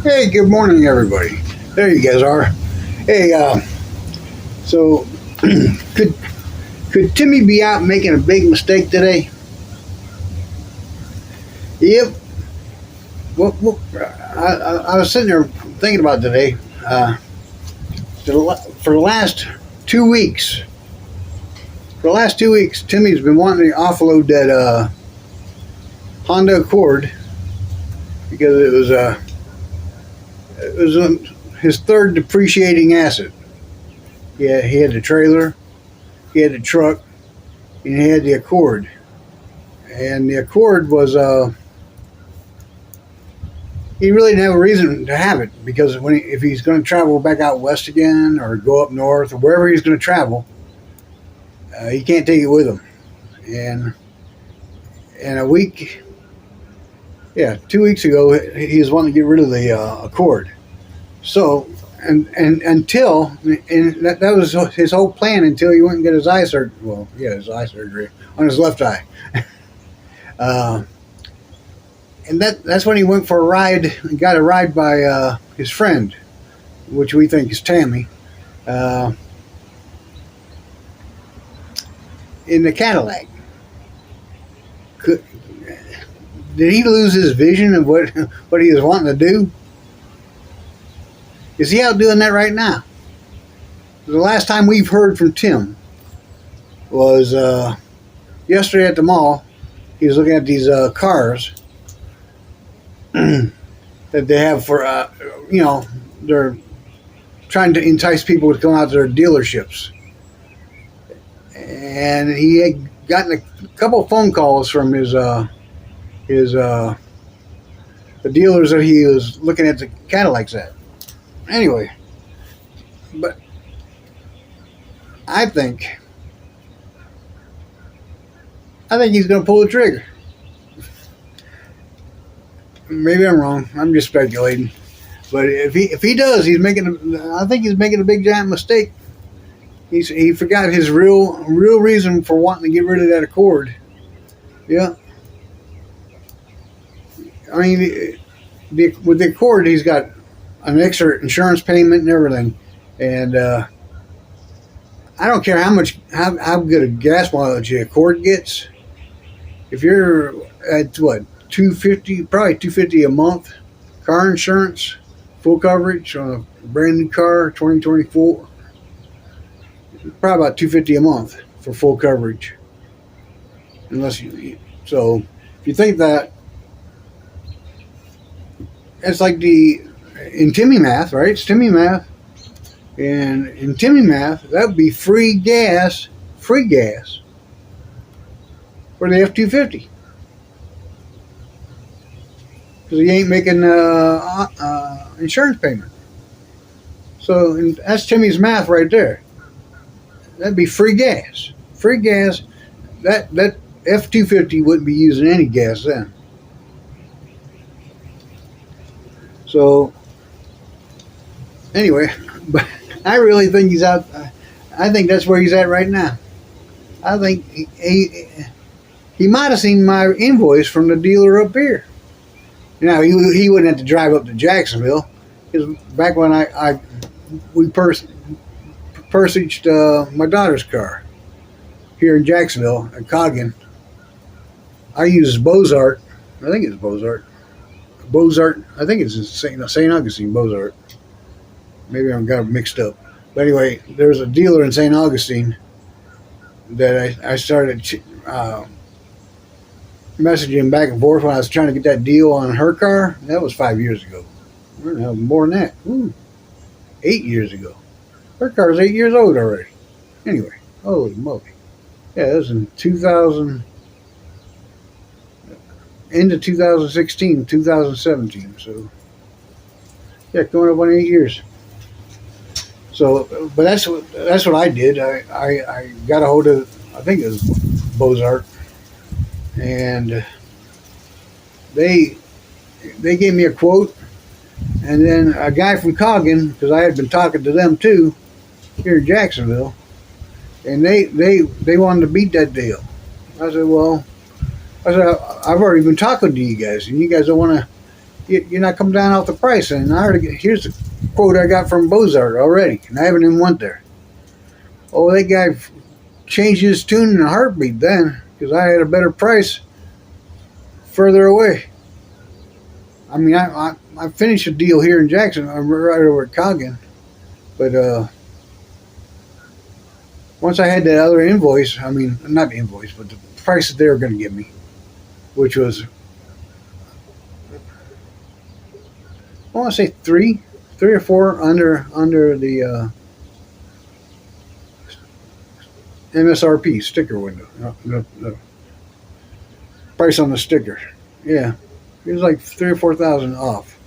Hey, good morning, everybody. There you guys are. Hey, so could could Timmy be out making a big mistake today? Yep. Well, I was sitting there thinking about today. For the last 2 weeks, Timmy's been wanting to offload that Honda Accord because it was his third depreciating asset. Yeah, he had the trailer, he had the truck, and he had the Accord. And the Accord was he really didn't have a reason to have it because if he's going to travel back out west again or go up north or wherever he's going to travel, he can't take it with him. And a week, 2 weeks ago, he was wanting to get rid of the Accord. So, and that was his whole plan until he went and got his eye surgery. Well, his eye surgery on his left eye. And that's when he went for a ride and got a ride by his friend, which we think is Tammy, in the Cadillac. Did he lose his vision of what he was wanting to do? Is he out doing that right now? The last time we've heard from Tim was yesterday at the mall. He was looking at these cars that they have for, they're trying to entice people to come out to their dealerships. And he had gotten a couple of phone calls from the dealers that he was looking at the Cadillacs at. Anyway, but I think he's going to pull the trigger. Maybe I'm wrong. I'm just speculating. But if he does, I think he's making a big giant mistake. He forgot his real reason for wanting to get rid of that Accord. Yeah. I mean, with the Accord, he's got an extra insurance payment and everything, and I don't care how good a gas mileage the Accord gets. If you're at $250, probably $250 a month, car insurance, full coverage on a brand new car, 2024, probably about $250 a month for full coverage. So if you think that, it's like in Timmy math, right? It's Timmy math. And in Timmy math, that would be free gas for the F-250. Because he ain't making insurance payment. So that's Timmy's math right there. That'd be free gas. Free gas. That F-250 wouldn't be using any gas then. So, anyway, but I really think he's out. I think that's where he's at right now. I think he might have seen my invoice from the dealer up here. He wouldn't have to drive up to Jacksonville. Because back when we purchased my daughter's car here in Jacksonville at Coggin, I used Bozart. I think it's Bozart. I think it's St. Augustine, Bozart. Maybe I've got it mixed up. But anyway, there's a dealer in St. Augustine that I started messaging back and forth when I was trying to get that deal on her car. That was 5 years ago. More than that. 8 years ago. Her car's 8 years old already. Anyway, holy moly. Yeah, that was in 2000... into 2016, 2017. So, coming up on 8 years. So, but that's what I did. I got a hold of, I think it was Bozart, and they gave me a quote, and then a guy from Coggin, because I had been talking to them too, here in Jacksonville, and they wanted to beat that deal. I said, I've already been talking to you guys, and you guys don't want to you're not coming down off the price. And here's the quote I got from Bozart already, and I haven't even went there. Oh, that guy changed his tune in a heartbeat then, because I had a better price further away. I mean, I finished a deal here in Jackson. I'm right over at Coggin, but once I had that other invoice, I mean, not the invoice, but the price that they were going to give me, which was, I want to say three or four under the MSRP sticker window, the price on the sticker. Yeah, it was like 3,000 or 4,000 off.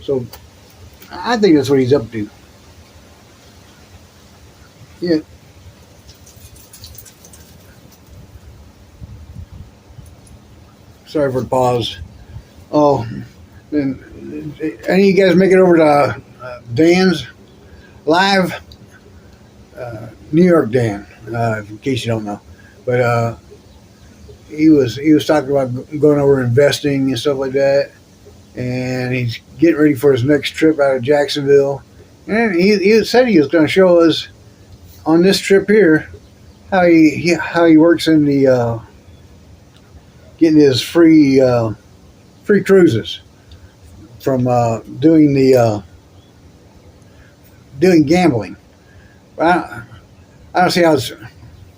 So I think that's what he's up to. Yeah. Sorry for the pause. Oh, then any of you guys make it over to Dan's live? New York Dan, in case you don't know, but he was talking about going over investing and stuff like that, and he's getting ready for his next trip out of Jacksonville, and he said he was going to show us on this trip here how he works in the getting his free cruises from doing gambling. I don't see how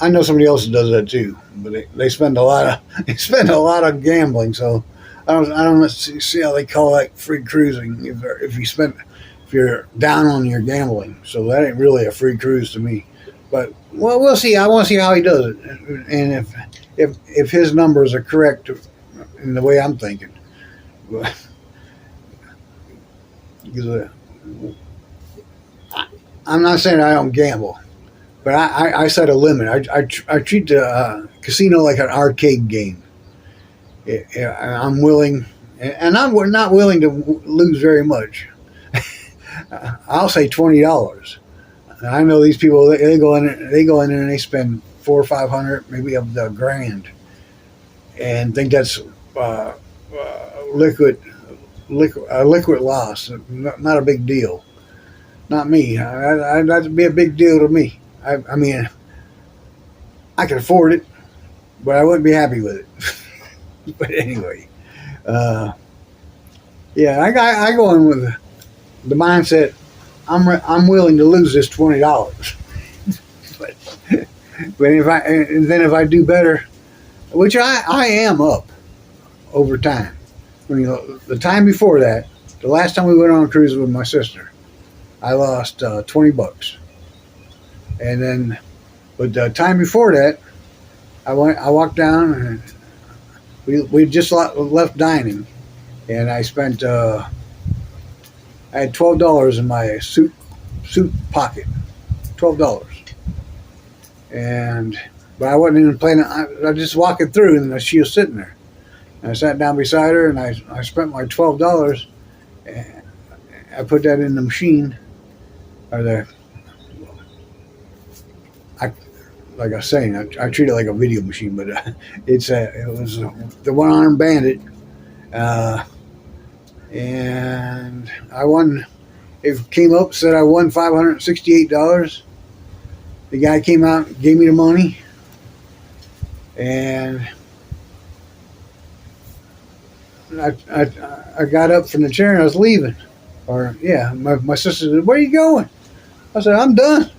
I know somebody else that does that too, but they spend a lot of gambling. So I don't see how they call that free cruising if you're down on your gambling. So that ain't really a free cruise to me. But well, we'll see. I want to see how he does it, and if his numbers are correct in the way I'm thinking. Because I'm not saying I don't gamble. But I set a limit. I treat the casino like an arcade game. I'm willing, and I'm not willing to lose very much. I'll say $20. I know these people. They go in there and they spend $400 or $500, maybe up to $1,000, and think that's liquid loss. Not a big deal. Not me. That'd be a big deal to me. I mean, I can afford it, but I wouldn't be happy with it. But anyway, yeah, I go in with the mindset I'm willing to lose this $20. but if I do better, which I am up over time. I mean, the time before that, the last time we went on a cruise with my sister, I lost $20. And then, but the time before that, I walked down and we just left dining, and I spent I had $12 in my suit pocket, $12, but I wasn't even planning. I was just walking through, and she was sitting there, and I sat down beside her, and I spent my $12, and I put that in the machine, or like I was saying, I treat it like a video machine, but it was the one-armed bandit, and I won. It came up, said I won $568. The guy came out, gave me the money, and I got up from the chair and I was leaving. My sister said, "Where are you going?" I said, "I'm done."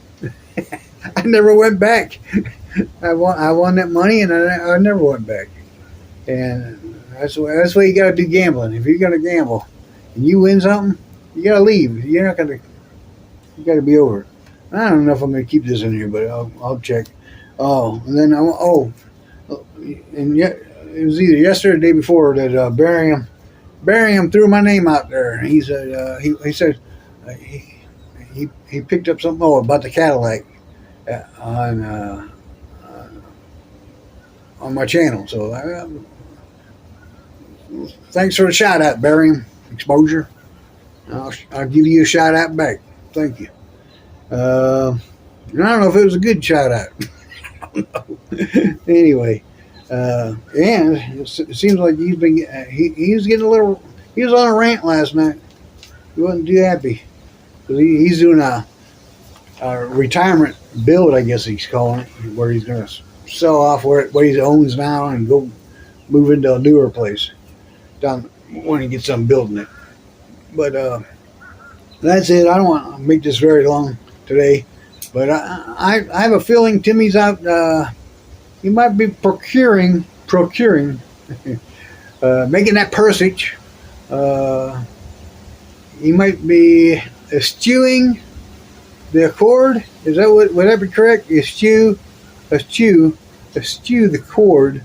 I never went back. I won that money, and I never went back. And that's why you got to do gambling. If you're gonna gamble and you win something, you gotta leave. You're not gonna. You got to be over it. I don't know if I'm gonna keep this in here, but I'll check. Oh, and then and yet it was either yesterday or the day before that Barium threw my name out there. He said he said he picked up something about the Cadillac on my channel. So thanks for the shout out, Barium Exposure. I'll give you a shout out back. Thank you. I don't know if it was a good shout out. I don't know. Anyway, and it seems like he's getting a little He was on a rant last night. He wasn't too happy. 'Cause he's doing a retirement build, I guess he's calling it, where he's going to sell off what he owns now and go move into a newer place down when he gets done building it. But that's it. I don't want to make this very long today. But I have a feeling Timmy's out. He might be procuring, making that persich. He might be eschewing the accord. Is that would that be correct? Eschew the cord.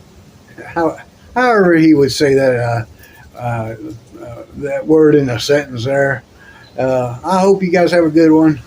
However he would say that that word in a sentence there. I hope you guys have a good one.